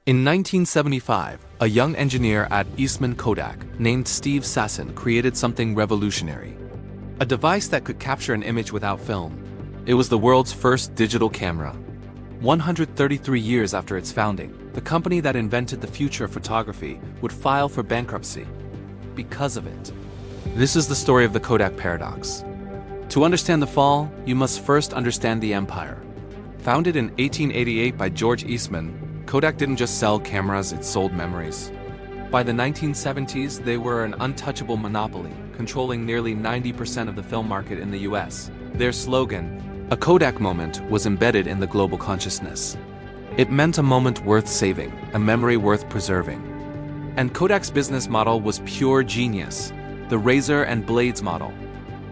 In 1975, a young engineer at Eastman Kodak named Steve Sasson created something revolutionary. A device that could capture an image without film. It was the world's first digital camera. 133 years after its founding, the company that invented the future of photography would file for bankruptcy because of it. This is the story of the Kodak paradox. To understand the fall, you must first understand the empire. Founded in 1888 by George Eastman, Kodak didn't just sell cameras, it sold memories. By the 1970s, they were an untouchable monopoly, controlling nearly 90% of the film market in the US. Their slogan, "A Kodak moment," was embedded in the global consciousness. It meant a moment worth saving, a memory worth preserving. And Kodak's business model was pure genius, the razor and blades model.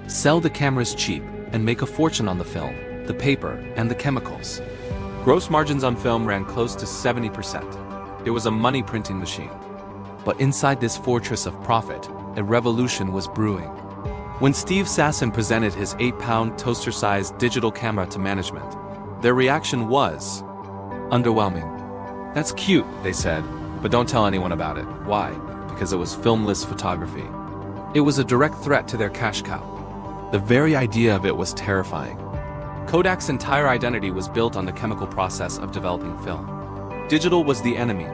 Sell the cameras cheap and make a fortune on the film, the paper, and the chemicals. Gross margins on film ran close to 70%. It was a money printing machine. But inside this fortress of profit, a revolution was brewing. When Steve Sasson presented his 8-pound toaster-sized digital camera to management, their reaction was underwhelming. "That's cute," they said, "but don't tell anyone about it." Why? Because it was filmless photography. It was a direct threat to their cash cow. The very idea of it was terrifying. Kodak's entire identity was built on the chemical process of developing film. Digital was the enemy.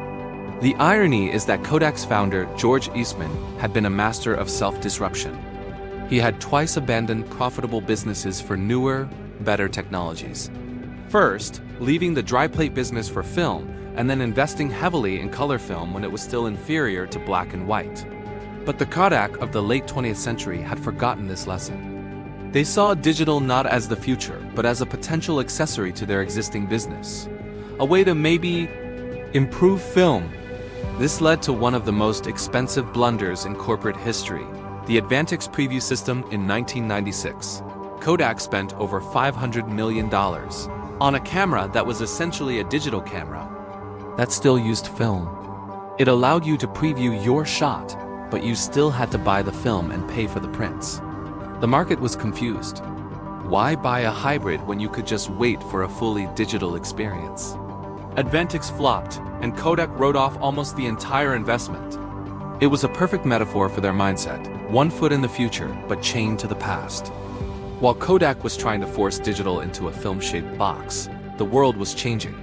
The irony is that Kodak's founder, George Eastman, had been a master of self-disruption. He had twice abandoned profitable businesses for newer, better technologies. First, leaving the dry plate business for film, and then investing heavily in color film when it was still inferior to black and white. But the Kodak of the late 20th century had forgotten this lesson. They saw digital not as the future, but as a potential accessory to their existing business. A way to maybe improve film. This led to one of the most expensive blunders in corporate history, the Advantix preview system in 1996. Kodak spent over $500 million on a camera that was essentially a digital camera that still used film. It allowed you to preview your shot, but you still had to buy the film and pay for the prints. The market was confused. Why buy a hybrid when you could just wait for a fully digital experience? Advantix flopped, and Kodak wrote off almost the entire investment. It was a perfect metaphor for their mindset, one foot in the future, but chained to the past. While Kodak was trying to force digital into a film-shaped box, the world was changing.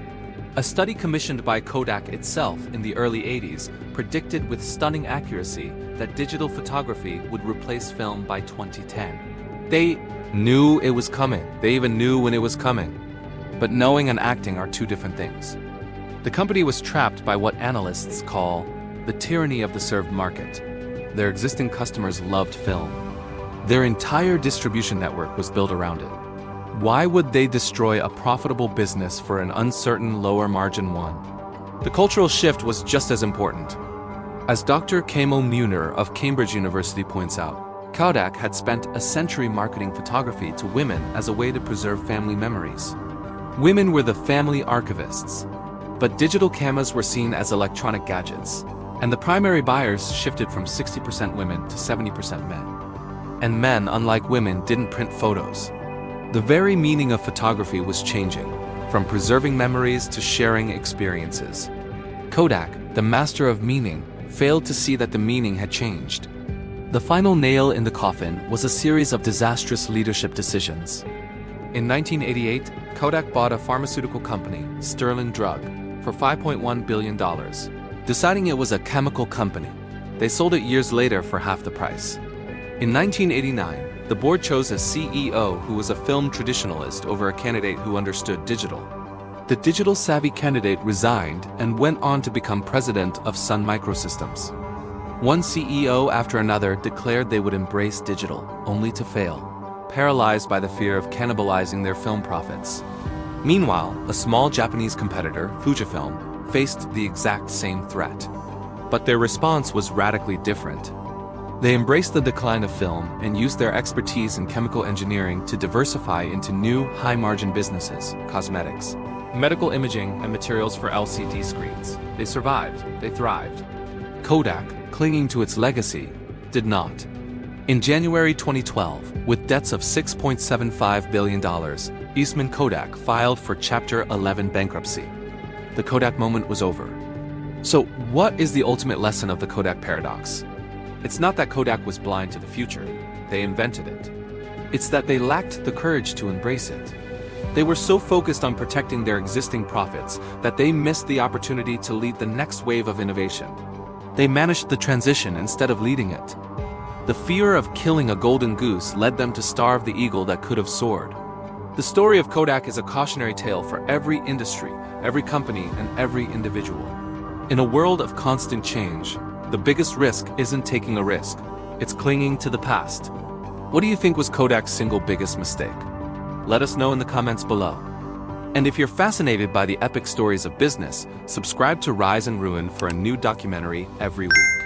A study commissioned by Kodak itself in the early 80s predicted with stunning accuracy that digital photography would replace film by 2010. They knew it was coming. They even knew when it was coming. But knowing and acting are two different things. The company was trapped by what analysts call the tyranny of the served market. Their existing customers loved film. Their entire distribution network was built around it. Why would they destroy a profitable business for an uncertain lower margin one? The cultural shift was just as important. As Dr. Kemal Muner of Cambridge University points out, Kodak had spent a century marketing photography to women as a way to preserve family memories. Women were the family archivists. But digital cameras were seen as electronic gadgets, and the primary buyers shifted from 60% women to 70% men. And men, unlike women, didn't print photos. The very meaning of photography was changing, from preserving memories to sharing experiences. Kodak, the master of meaning, failed to see that the meaning had changed. The final nail in the coffin was a series of disastrous leadership decisions. In 1988, Kodak bought a pharmaceutical company, Sterling Drug, for $5.1 billion, deciding it was a chemical company. They sold it years later for half the price. In 1989, the board chose a CEO who was a film traditionalist over a candidate who understood digital. The digital-savvy candidate resigned and went on to become president of Sun Microsystems. One CEO after another declared they would embrace digital, only to fail, paralyzed by the fear of cannibalizing their film profits. Meanwhile, a small Japanese competitor, Fujifilm, faced the exact same threat. But their response was radically different. They embraced the decline of film and used their expertise in chemical engineering to diversify into new, high-margin businesses, cosmetics, medical imaging, and materials for LCD screens. They survived, they thrived. Kodak, clinging to its legacy, did not. In January 2012, with debts of $6.75 billion, Eastman Kodak filed for Chapter 11 bankruptcy. The Kodak moment was over. So, what is the ultimate lesson of the Kodak paradox? It's not that Kodak was blind to the future, they invented it. It's that they lacked the courage to embrace it. They were so focused on protecting their existing profits that they missed the opportunity to lead the next wave of innovation. They managed the transition instead of leading it. The fear of killing a golden goose led them to starve the eagle that could have soared. The story of Kodak is a cautionary tale for every industry, every company, and every individual. In a world of constant change, the biggest risk isn't taking a risk, it's clinging to the past. What do you think was Kodak's single biggest mistake? Let us know in the comments below. And if you're fascinated by the epic stories of business, subscribe to Rise and Ruin for a new documentary every week.